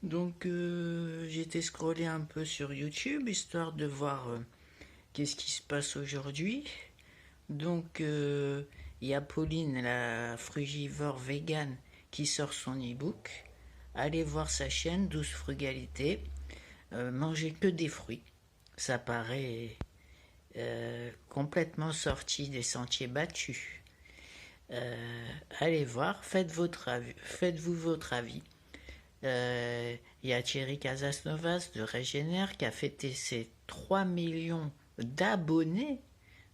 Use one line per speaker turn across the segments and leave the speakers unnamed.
Donc j'étais scrollé un peu sur YouTube histoire de voir qu'est-ce qui se passe aujourd'hui. Donc il y a Pauline, la frugivore vegan, qui sort son e-book. Allez voir sa chaîne Douce Frugalité. Manger que des fruits. Ça paraît complètement sorti des sentiers battus. Allez voir, faites-vous votre avis. Il y a Thierry Casasnovas de Régénère qui a fêté ses 3 millions d'abonnés.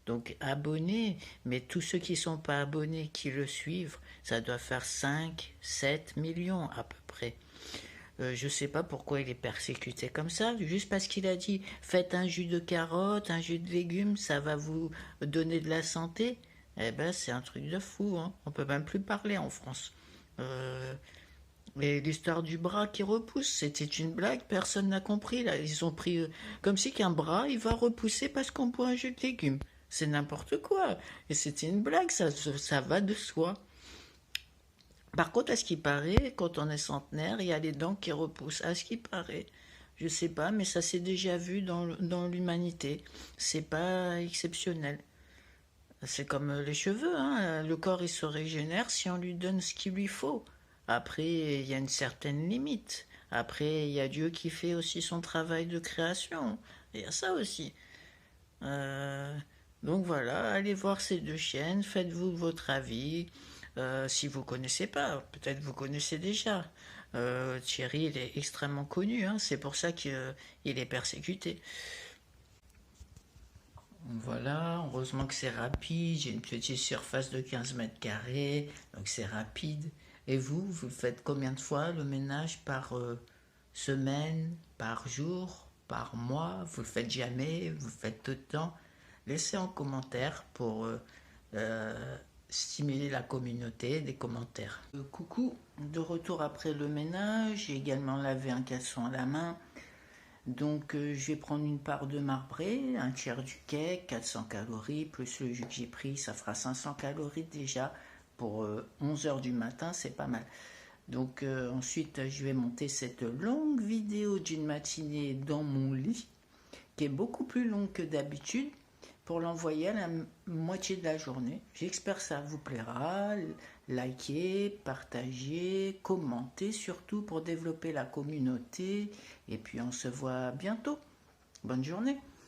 Donc abonnés, mais tous ceux qui ne sont pas abonnés, qui le suivent, ça doit faire 5, 7 millions à peu près. Je ne sais pas pourquoi il est persécuté comme ça, juste parce qu'il a dit faites un jus de carotte, un jus de légumes, ça va vous donner de la santé. Eh ben c'est un truc de fou, hein. On peut même plus parler en France. Euh, et l'histoire du bras qui repousse, c'était une blague, personne n'a compris. Là, ils ont pris comme si qu'un bras, il va repousser parce qu'on boit un jus de légumes. C'est n'importe quoi. Et c'était une blague, ça va de soi. Par contre, à ce qui paraît, quand on est centenaire, il y a les dents qui repoussent. À ce qui paraît. Je sais pas, mais ça s'est déjà vu dans l'humanité. C'est pas exceptionnel. C'est comme les cheveux, hein. Le corps, il se régénère si on lui donne ce qu'il lui faut. Après, il y a une certaine limite. Après, il y a Dieu qui fait aussi son travail de création. Il y a ça aussi. Euh, donc voilà, allez voir ces deux chaînes, faites-vous votre avis. Si vous connaissez pas, peut-être vous connaissez déjà. Thierry, il est extrêmement connu, hein, c'est pour ça qu'il est persécuté. Voilà, heureusement que c'est rapide, j'ai une petite surface de 15 mètres carrés, donc c'est rapide. Et vous faites combien de fois le ménage par semaine, par jour, par mois? Vous le faites jamais, vous le faites tout le temps? Laissez en commentaire pour euh, stimuler la communauté des commentaires. Coucou, de retour après le ménage, j'ai également lavé un caleçon à la main. Donc je vais prendre une part de marbré, un tiers du cake, 400 calories, plus le jus que j'ai pris, ça fera 500 calories déjà pour 11 heures du matin, c'est pas mal. Donc ensuite je vais monter cette longue vidéo d'une matinée dans mon lit, qui est beaucoup plus longue que d'habitude, pour l'envoyer à la moitié de la journée. J'espère que ça vous plaira. Likez, partagez, commentez surtout pour développer la communauté. Et puis on se voit bientôt. Bonne journée.